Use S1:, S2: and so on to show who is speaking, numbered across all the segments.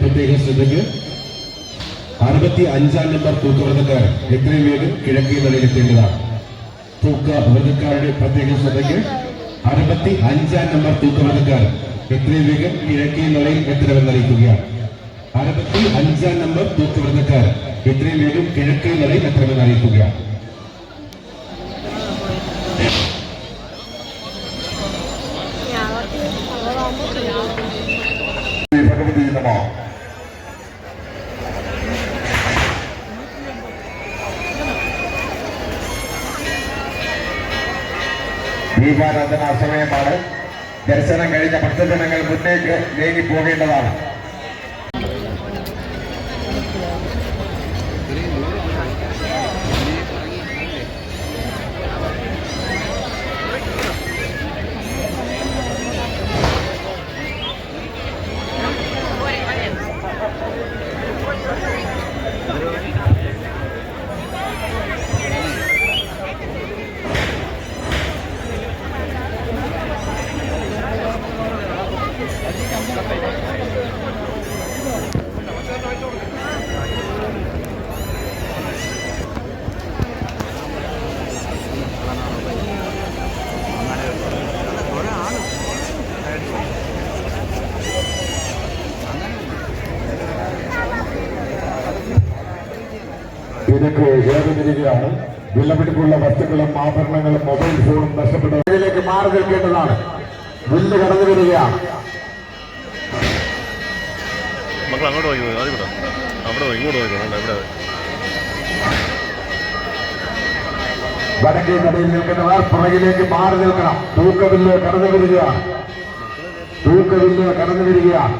S1: പ്രത്യേക ശ്രദ്ധയ്ക്ക് 65-ാം നമ്പർ തൂക്കവ്രതക്കാരൻ എത്രയും വേഗം കിഴക്കേ നടയിലെത്തേണ്ടതാണ്. തൂക്കവ്രതക്കാരുടെ പ്രത്യേക ശ്രദ്ധയ്ക്ക് 65-ാം നമ്പർ തൂക്കവ്രതക്കാരൻ എത്രയും വേഗം കിഴക്കേ നടയിൽ എത്തണമെന്ന് അറിയിക്കുകയാണ്. 65-ാം നമ്പർ തൂക്കവ്രതക്കാരൻ എത്രയും വേഗം കിഴക്കേ നടയിൽ എത്തണമെന്ന് അറിയിക്കുകയാണ്.
S2: ദീപാരാധന സമയമാണ്. ദർശനം കഴിഞ്ഞ ഭക്തജനങ്ങൾ മുന്നേക്ക് നീങ്ങി പോകേണ്ടതാണ്.
S1: ഇതിലേക്ക് ഏറുതിരികയാണ്. വിലപിടിപ്പുള്ള വസ്തുക്കളും ആഭരണങ്ങളും മൊബൈൽ ഫോണും നഷ്ടപ്പെട്ടതിലേക്ക് മാറി നിൽക്കേണ്ടതാണ്. വില്ല് കടന്നു വരികയാണ്. വടക്കേ നടയിൽ നിൽക്കുന്നവർ പുറകിലേക്ക് മാറി നിൽക്കണം. തൂക്കവില്ല് കടന്നു വരികയാണ്. തൂക്കവില്ല് കടന്നു വരികയാണ്.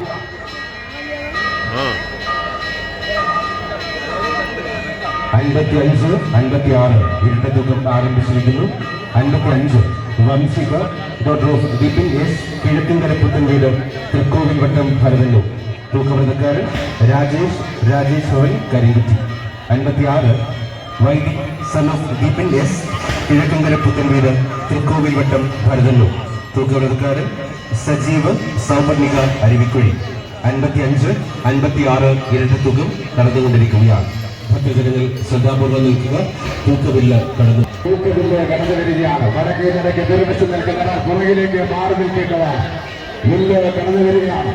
S1: 55, 56 ഇരട്ട തൂക്കം ആരംഭിച്ചിരിക്കുന്നു. 55 വംശിക ദീപിൻ എസ് കിഴക്കിൻകര പുത്തൻ വീട് തൃക്കോവിൽ വട്ടം ഭരതല്ലൂർ. തൂക്കവ്രതക്കാരൻ Rajeshwaran Karikutti. 56 Vaidi son of Deepin S Kizhakkinkara പുത്തൻ വീട് തൃക്കോവിൽ വട്ടം ഭരതല്ലൂർ. തൂക്കവ്രതക്കാരൻ സജീവ് സൗപർണിക അരുവിക്കുഴി. 55, 56 ഇരട്ട തൂക്കം നടന്നുകൊണ്ടിരിക്കുകയാണ്. ഭക്തജനങ്ങൾ ശ്രദ്ധാപൂർവ്വം നിൽക്കുക. തൂക്കവില്ല് കടന്നു വരികയാണ്. വടക്കേ നടയ്ക്ക് നിർമ്മിച്ചു നിൽക്കുന്നവർ പുറകിലേക്ക് മാറി നിൽക്കേണ്ടതാണ്. വില്ല് കടന്നു വരികയാണ്.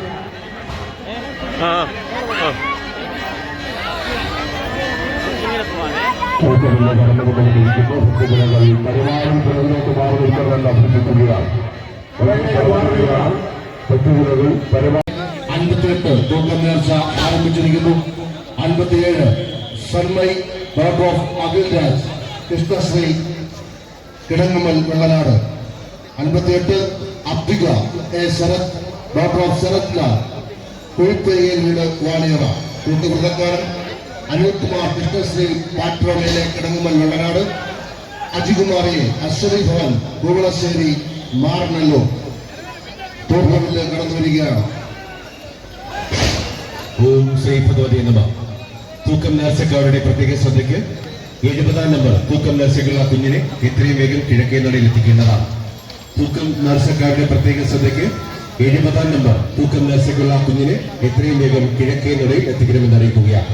S1: തൂക്കവില്ല് കടന്നുകൊണ്ടിരിക്കുന്നു. ഭക്തജനങ്ങൾ പരമാവധി പുറകിലേക്ക് മാറി നിൽക്കണമെന്ന് അഭ്യർത്ഥിക്കുകയാണ്. ഭക്തജനങ്ങൾ പരമാവധി 58 തൂക്കം നേർച്ച ആരംഭിച്ചിരിക്കുന്നു. 57 സർമൈ daughter of Akhilraj Krishnasree Kidangammal Vellanad. 58 Abdika A Sarath daughter of Sarath Lal കൊഴുത്തേയിൽ വീട് വാണിയറ. തൂക്കവ്രതക്കാരൻ അനിൽ കുമാർ കൃഷ്ണശ്രീ പാട്രോമയിലെ കിടങ്ങമ്മൽ വെള്ളനാട്. അജികുമാറി അശ്വതി ഭവൻ ഭുവനശ്ശേരി മാറനല്ലൂർ. തൂക്കവില്ല് കടന്നു വരികയാണ്. ഓം ശ്രീ ഭഗവതി നമഃ. തൂക്കം നേർച്ചക്കാരുടെ പ്രത്യേക ശ്രദ്ധയ്ക്ക് 70-ാം നമ്പർ തൂക്കം നേർച്ചക്കുള്ള കുഞ്ഞിനെ എത്രയും വേഗം കിഴക്കേ നടയിൽ എത്തിക്കേണ്ടതാണ്. തൂക്കം നേർച്ചക്കാരുടെ പ്രത്യേക ശ്രദ്ധയ്ക്ക് 70-ാം നമ്പർ തൂക്കം നേർച്ചക്കുള്ള കുഞ്ഞിനെ എത്രയും വേഗം കിഴക്കേ നടയിൽ എത്തിക്കണമെന്ന് അറിയിക്കുകയാണ്.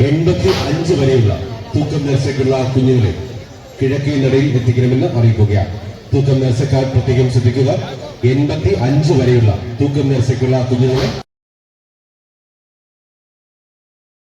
S1: 85 വരെയുള്ള തൂക്കം നേർച്ചക്കുള്ള കുഞ്ഞുങ്ങളെ കിഴക്കേ നടയിൽ എത്തിക്കണമെന്ന് അറിയിക്കുകയാണ്. തൂക്കം നേർച്ചക്കാർ പ്രത്യേകം ശ്രദ്ധിക്കുക. 85 വരെയുള്ള തൂക്കം നേർച്ചക്കുള്ള കുഞ്ഞുങ്ങളെ